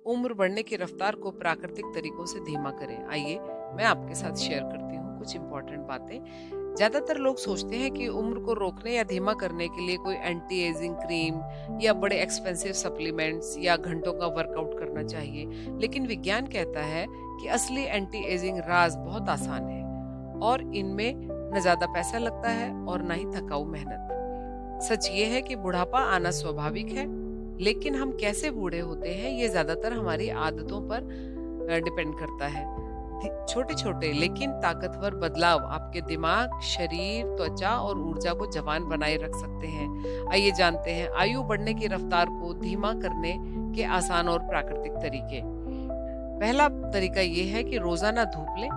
उम्र बढ़ने की रफ्तार को प्राकृतिक तरीकों से धीमा करें। आइए मैं आपके साथ शेयर करती हूँ कुछ इम्पोर्टेंट बातें। ज्यादातर लोग सोचते हैं कि उम्र को रोकने या धीमा करने के लिए कोई एंटी एजिंग क्रीम या बड़े एक्सपेंसिव सप्लीमेंट्स या घंटों का वर्कआउट करना चाहिए, लेकिन विज्ञान कहता है कि असली एंटी एजिंग राज बहुत आसान है और इनमें न ज्यादा पैसा लगता है और न ही थकाऊ मेहनत। सच ये है कि बुढ़ापा आना स्वाभाविक है, लेकिन हम कैसे बूढ़े होते हैं ये ज्यादातर हमारी आदतों पर डिपेंड करता है। छोटे छोटे लेकिन ताकतवर बदलाव आपके दिमाग, शरीर, त्वचा और ऊर्जा को जवान बनाए रख सकते हैं। आइए जानते हैं आयु बढ़ने की रफ्तार को धीमा करने के आसान और प्राकृतिक तरीके। पहला तरीका ये है कि रोजाना धूप लें,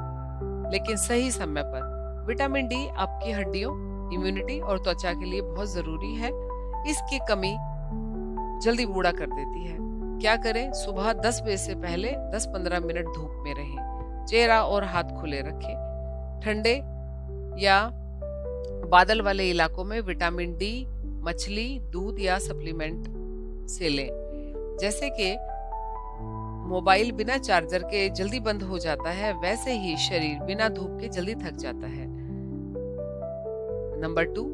लेकिन सही समय पर। विटामिन डी आपकी हड्डियों, इम्यूनिटी और त्वचा के लिए बहुत जरूरी है। इसकी कमी जल्दी बूढ़ा कर देती है। क्या करें? सुबह 10 बजे से पहले 10-15 मिनट धूप में रहें। चेहरा और हाथ खुले रखें। ठंडे या बादल वाले इलाकों में विटामिन डी मछली, दूध या सप्लीमेंट से लें। जैसे कि मोबाइल बिना चार्जर के जल्दी बंद हो जाता है, वैसे ही शरीर बिना धूप के जल्दी थक जाता है। नंबर 2,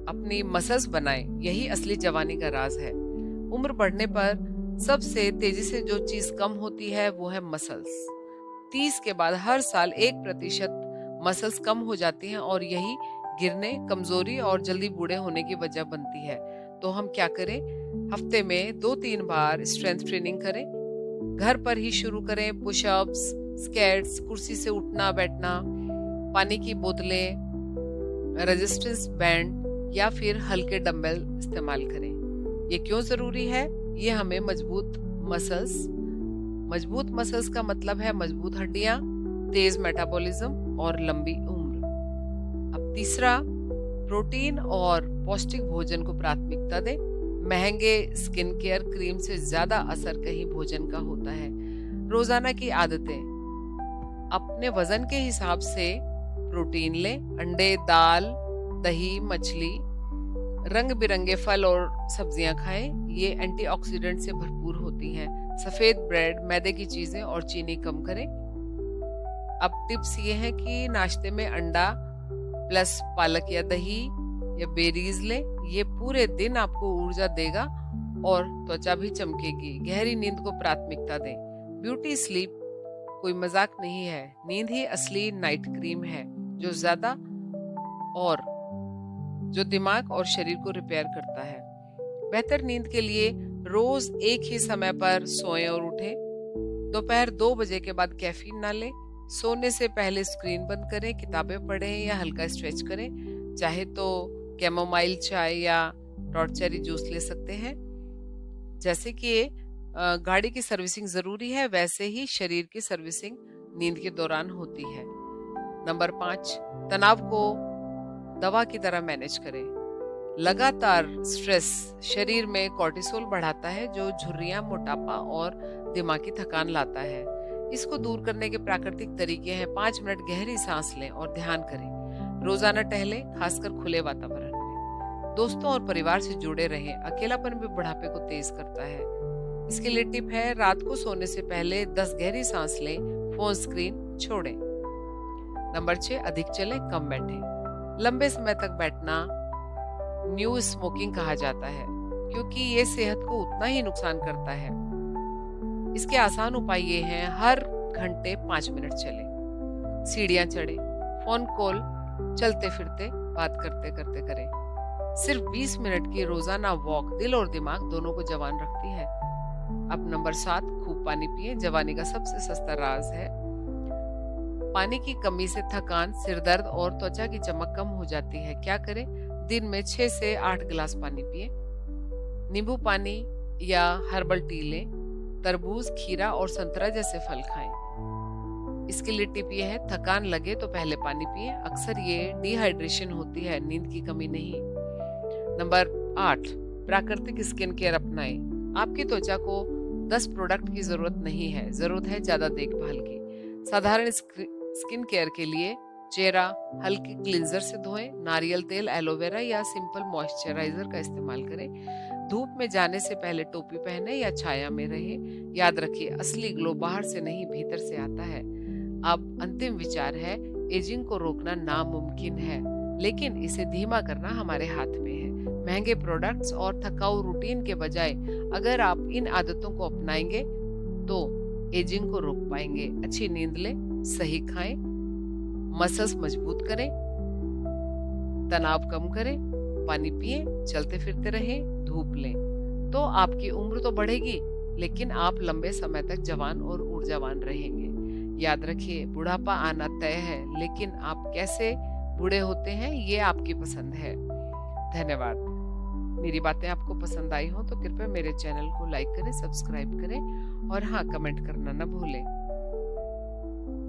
अपनी मसल्स बनाएं। यही असली जवानी का राज है। उम्र बढ़ने पर सबसे तेजी से जो चीज कम होती है वो है मसल्स। 30 के बाद हर साल 1% मसल्स कम हो जाती हैं और यही गिरने, कमजोरी और जल्दी बूढ़े होने की वजह बनती है। तो हम क्या करें? हफ्ते में 2-3 बार स्ट्रेंथ ट्रेनिंग करें। घर पर ही शुरू करें। पुशअप्स, स्क्वाट्स, कुर्सी से उठना बैठना, पानी की बोतलें, रेजिस्टेंस बैंड या फिर हल्के डंबल इस्तेमाल करें। ये क्यों जरूरी है? ये हमें मजबूत मसल्स का मतलब है मजबूत हड्डियां, तेज मेटाबॉलिज्म और लंबी उम्र। अब तीसरा, प्रोटीन और पौष्टिक भोजन को प्राथमिकता दें। महंगे स्किन केयर क्रीम से ज्यादा असर कहीं भोजन का होता है। रोजाना की आदतें, अपने वजन के हिसाब से प्रोटीन लें। अंडे, दाल, दही, मछली, रंग बिरंगे फल और सब्जियां खाएं। ये एंटीऑक्सीडेंट से भरपूर होती हैं। सफेद ब्रेड, मैदे की चीजें और चीनी कम करें। अब टिप्स ये हैं कि नाश्ते में अंडा प्लस पालक या दही या बेरीज लें। ये पूरे दिन आपको ऊर्जा देगा और त्वचा भी चमकेगी। गहरी नींद को प्राथमिकता दें। ब्यूटी स्लीप कोई मजाक नहीं है। नींद ही असली नाइट क्रीम है जो दिमाग और शरीर को रिपेयर करता है। बेहतर नींद के लिए रोज एक ही समय पर सोएं और उठें। दोपहर 2 बजे के बाद कैफीन ना लें। सोने से पहले स्क्रीन बंद करें। किताबें पढ़ें या हल्का स्ट्रेच करें। चाहे तो कैमोमाइल चाय या टॉर्चेरी जूस ले सकते हैं। जैसे कि गाड़ी की सर्विसिंग जरूरी है, वैसे ही शरीर की सर्विसिंग नींद के दौरान होती है। नंबर 5, तनाव को दवा की तरह मैनेज करें। लगातार स्ट्रेस शरीर में कॉर्टिसोल बढ़ाता है, जो झुर्रियां, मोटापा और दिमागी थकान लाता है। इसको दूर करने के प्राकृतिक तरीके हैं। 5 मिनट गहरी सांस लें और ध्यान करें। रोजाना टहलें, खासकर खुले वातावरण में। दोस्तों और परिवार से जुड़े रहें। अकेलापन भी बुढ़ापे को तेज करता है। इसके लिए टिप है, रात को सोने से पहले 10 गहरी सांस लें। फोन स्क्रीन छोड़ें। नंबर 6, अधिक चलें, कम बैठें। लंबे समय तक बैठना न्यू स्मोकिंग कहा जाता है, क्योंकि ये सेहत को उतना ही नुकसान करता है। इसके आसान उपाय ये हैं, हर घंटे 5 मिनट चलें। सीढ़ियां चढ़ें। फोन कॉल चलते फिरते, बात करते करते करें। सिर्फ 20 मिनट की रोजाना वॉक दिल और दिमाग दोनों को जवान रखती है। अब नंबर 7, खूब पानी पिएं। जवानी का सबसे सस्ता राज है। पानी की कमी से थकान, सिरदर्द और त्वचा की चमक कम हो जाती है। क्या करें? दिन में 6 से 8 गिलास पानी पिएं। नींबू पानी या हर्बल टी लें। तरबूज, खीरा और संतरा जैसे फल खाएं। इसके लिए टिप ये है, थकान लगे तो पहले पानी पिएं। अक्सर ये डिहाइड्रेशन होती है, नींद की कमी नहीं। नंबर 8, प्राकृतिक स्किन केयर अपनाएं। आपकी त्वचा को 10 प्रोडक्ट की जरूरत नहीं है, जरूरत है ज्यादा देखभाल की। साधारण स्किन केयर के लिए चेहरा हल्के क्लींजर से धोएं। नारियल तेल, एलोवेरा या सिंपल मॉइस्चराइजर का इस्तेमाल करें। धूप में जाने से पहले टोपी पहने या छाया में रहे। याद रखिए, असली ग्लो बाहर से नहीं भीतर से आता है। अब अंतिम विचार है, एजिंग को रोकना नामुमकिन है, लेकिन इसे धीमा करना हमारे हाथ में है। महंगे प्रोडक्ट्स और थकाऊ रूटीन के बजाय अगर आप इन आदतों को अपनाएंगे तो एजिंग को रोक पाएंगे। अच्छी नींद लें, सही खाएं, मसल्स मजबूत करें, तनाव कम करें, पानी पिएं, चलते फिरते रहें, धूप लें, तो आपकी उम्र तो बढ़ेगी लेकिन आप लंबे समय तक जवान और ऊर्जावान रहेंगे। याद रखिए, बुढ़ापा आना तय है, लेकिन आप कैसे बूढ़े होते हैं ये आपकी पसंद है। धन्यवाद। मेरी बातें आपको पसंद आई हो तो कृपया मेरे चैनल को लाइक करें, सब्सक्राइब करें और हाँ, कमेंट करना ना भूलें।